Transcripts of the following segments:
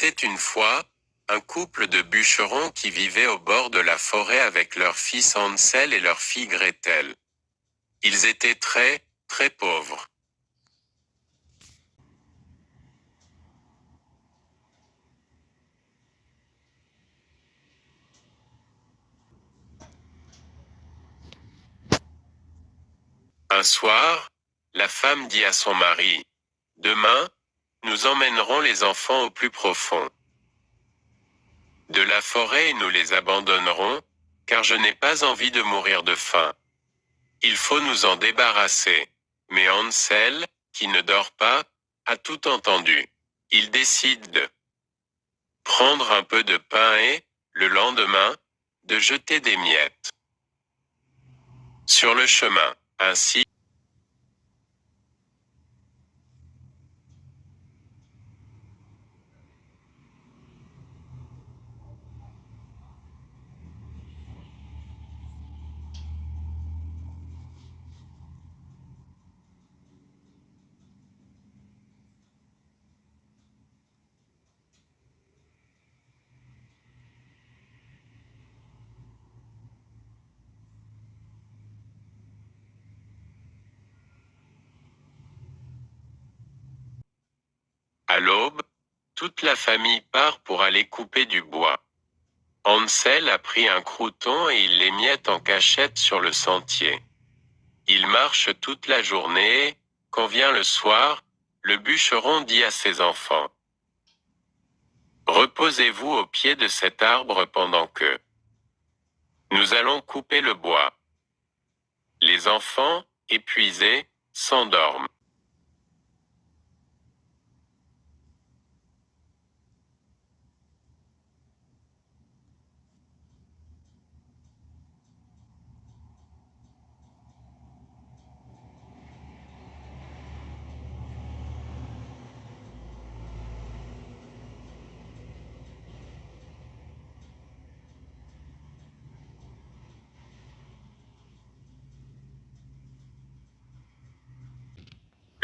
était une fois, un couple de bûcherons qui vivaient au bord de la forêt avec leur fils Hansel et leur fille Gretel. Ils étaient très, très pauvres. Un soir, la femme dit à son mari, « Demain, nous emmènerons les enfants au plus profond de la forêt et nous les abandonnerons, car je n'ai pas envie de mourir de faim. Il faut nous en débarrasser. » Mais Hansel, qui ne dort pas, a tout entendu. Il décide de prendre un peu de pain et, le lendemain, de jeter des miettes sur le chemin. Ainsi, à l'aube, toute la famille part pour aller couper du bois. Hansel a pris un crouton et il l'émiette en cachette sur le sentier. Il marche toute la journée et, quand vient le soir, le bûcheron dit à ses enfants, « Reposez-vous au pied de cet arbre pendant que nous allons couper le bois. » Les enfants, épuisés, s'endorment.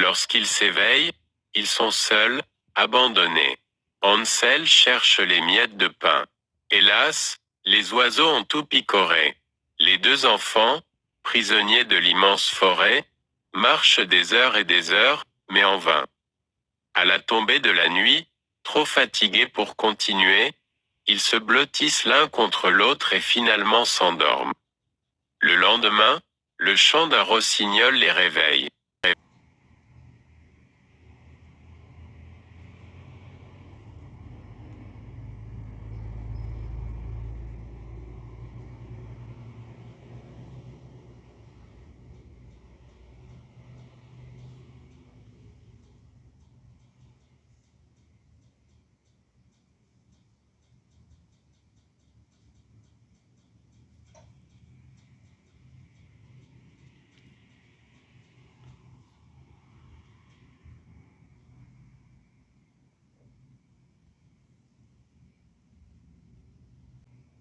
Lorsqu'ils s'éveillent, ils sont seuls, abandonnés. Hansel cherche les miettes de pain. Hélas, les oiseaux ont tout picoré. Les deux enfants, prisonniers de l'immense forêt, marchent des heures et des heures, mais en vain. À la tombée de la nuit, trop fatigués pour continuer, ils se blottissent l'un contre l'autre et finalement s'endorment. Le lendemain, le chant d'un rossignol les réveille.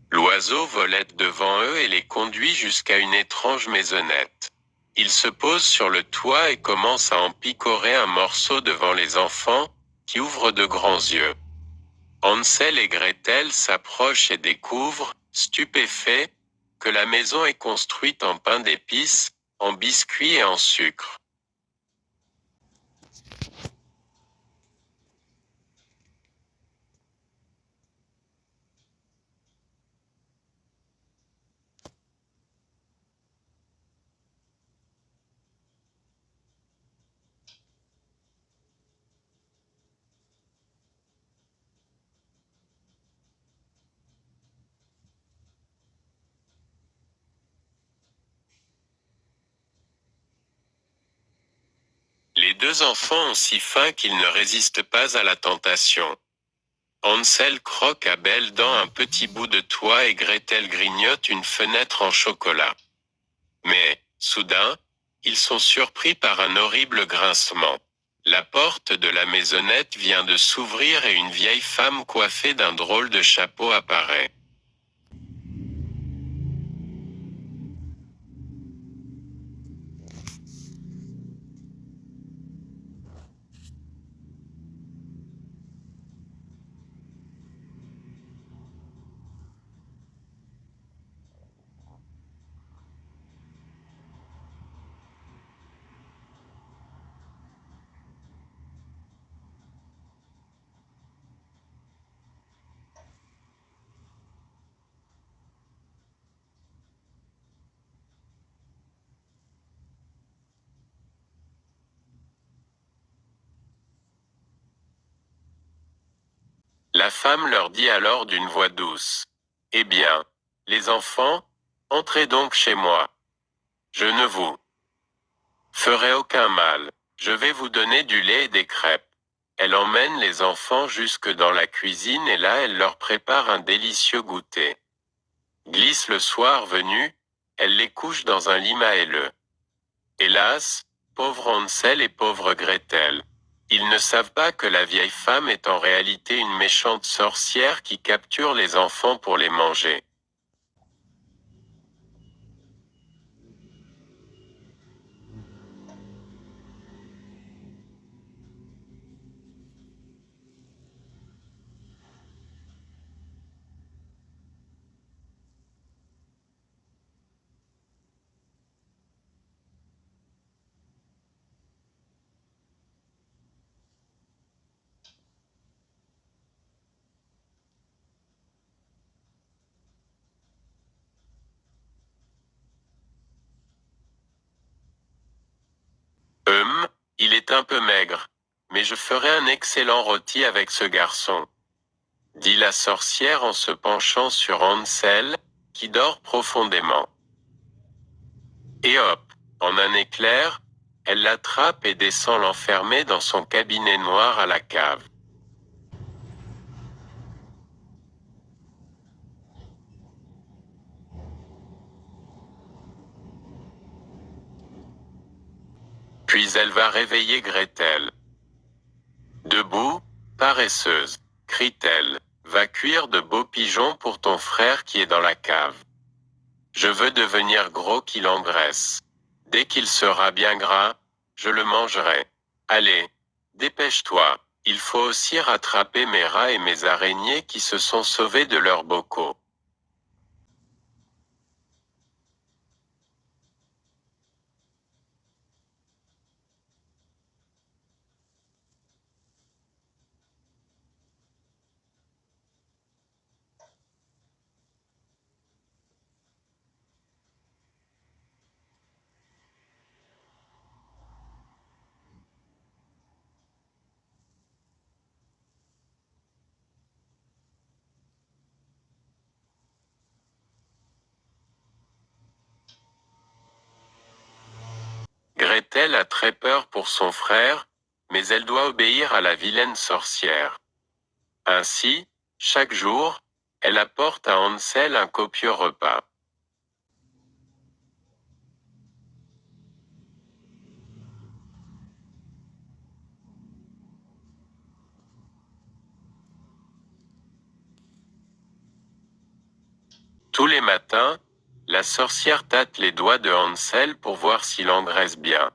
L'oiseau volette devant eux et les conduit jusqu'à une étrange maisonnette. Il se pose sur le toit et commence à en picorer un morceau devant les enfants, qui ouvrent de grands yeux. Hansel et Gretel s'approchent et découvrent, stupéfaits, que la maison est construite en pain d'épices, en biscuits et en sucre. Les deux enfants ont si faim qu'ils ne résistent pas à la tentation. Hansel croque à belles dents un petit bout de toit et Gretel grignote une fenêtre en chocolat. Mais, soudain, ils sont surpris par un horrible grincement. La porte de la maisonnette vient de s'ouvrir et une vieille femme coiffée d'un drôle de chapeau apparaît. La femme leur dit alors d'une voix douce. Eh bien, les enfants, entrez donc chez moi. Je ne vous ferai aucun mal. Je vais vous donner du lait et des crêpes. Elle emmène les enfants jusque dans la cuisine et là elle leur prépare un délicieux goûter. Glisse le soir venu, elle les couche dans un lit moelleux. Hélas, pauvre Hansel et pauvre Gretel. Ils ne savent pas que la vieille femme est en réalité une méchante sorcière qui capture les enfants pour les manger. Il est un peu maigre, mais je ferai un excellent rôti avec ce garçon, dit la sorcière en se penchant sur Hansel, qui dort profondément. Et hop, en un éclair, elle l'attrape et descend l'enfermer dans son cabinet noir à la cave. Puis elle va réveiller Gretel. Debout, paresseuse, crie-t-elle, va cuire de beaux pigeons pour ton frère qui est dans la cave. Je veux devenir gros qu'il engraisse. Dès qu'il sera bien gras, je le mangerai. Allez, dépêche-toi, il faut aussi rattraper mes rats et mes araignées qui se sont sauvés de leurs bocaux. Gretel a très peur pour son frère, mais elle doit obéir à la vilaine sorcière. Ainsi, chaque jour, elle apporte à Hansel un copieux repas. Tous les matins, la sorcière tâte les doigts de Hansel pour voir s'il engraisse bien.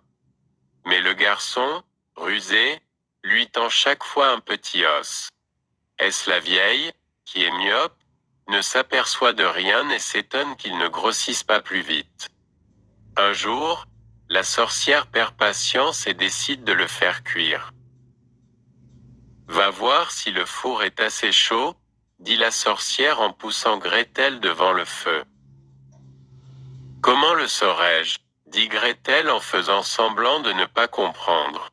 Mais le garçon, rusé, lui tend chaque fois un petit os. Est-ce la vieille, qui est myope, ne s'aperçoit de rien et s'étonne qu'il ne grossisse pas plus vite. Un jour, la sorcière perd patience et décide de le faire cuire. Va voir si le four est assez chaud, dit la sorcière en poussant Gretel devant le feu. Comment le saurais-je, dit Gretel en faisant semblant de ne pas comprendre.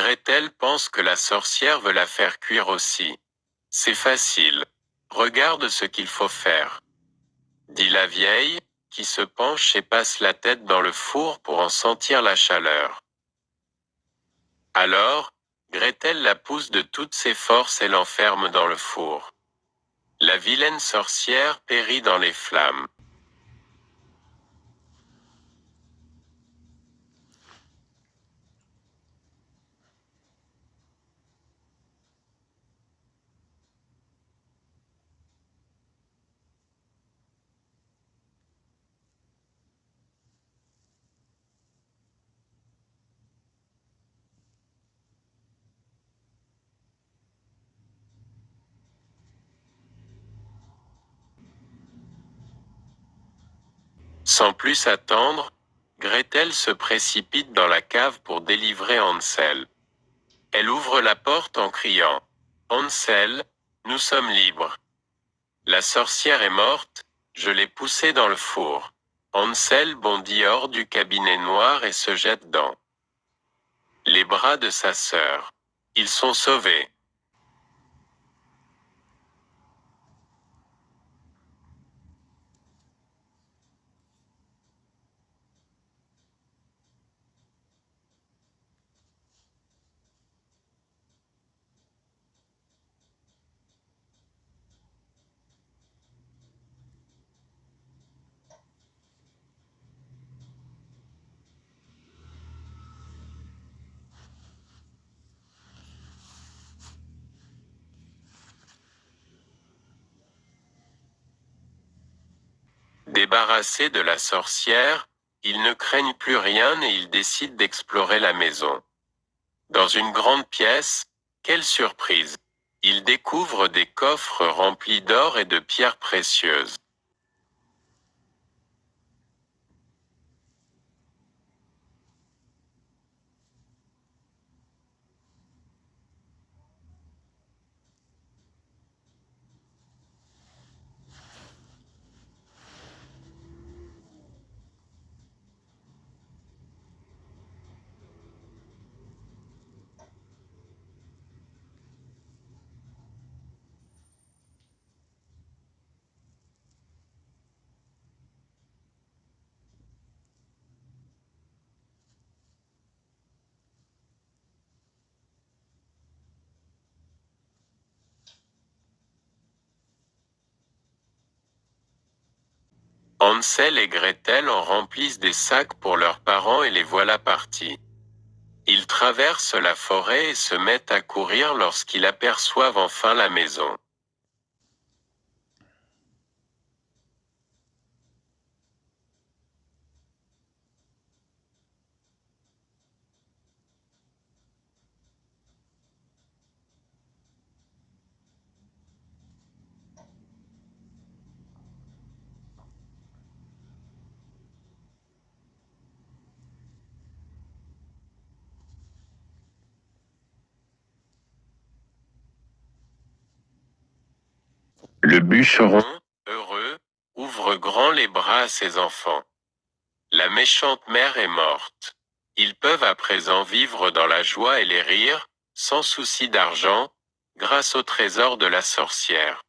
Gretel pense que la sorcière veut la faire cuire aussi. C'est facile. Regarde ce qu'il faut faire, dit la vieille, qui se penche et passe la tête dans le four pour en sentir la chaleur. Alors, Gretel la pousse de toutes ses forces et l'enferme dans le four. La vilaine sorcière périt dans les flammes. Sans plus attendre, Gretel se précipite dans la cave pour délivrer Hansel. Elle ouvre la porte en criant « Hansel, nous sommes libres. La sorcière est morte, je l'ai poussée dans le four. » Hansel bondit hors du cabinet noir et se jette dans les bras de sa sœur. Ils sont sauvés. Débarrassés de la sorcière, ils ne craignent plus rien et ils décident d'explorer la maison. Dans une grande pièce, quelle surprise! Ils découvrent des coffres remplis d'or et de pierres précieuses. Hansel et Gretel en remplissent des sacs pour leurs parents et les voilà partis. Ils traversent la forêt et se mettent à courir lorsqu'ils aperçoivent enfin la maison. Le bûcheron, heureux, ouvre grand les bras à ses enfants. La méchante mère est morte. Ils peuvent à présent vivre dans la joie et les rires, sans souci d'argent, grâce au trésor de la sorcière.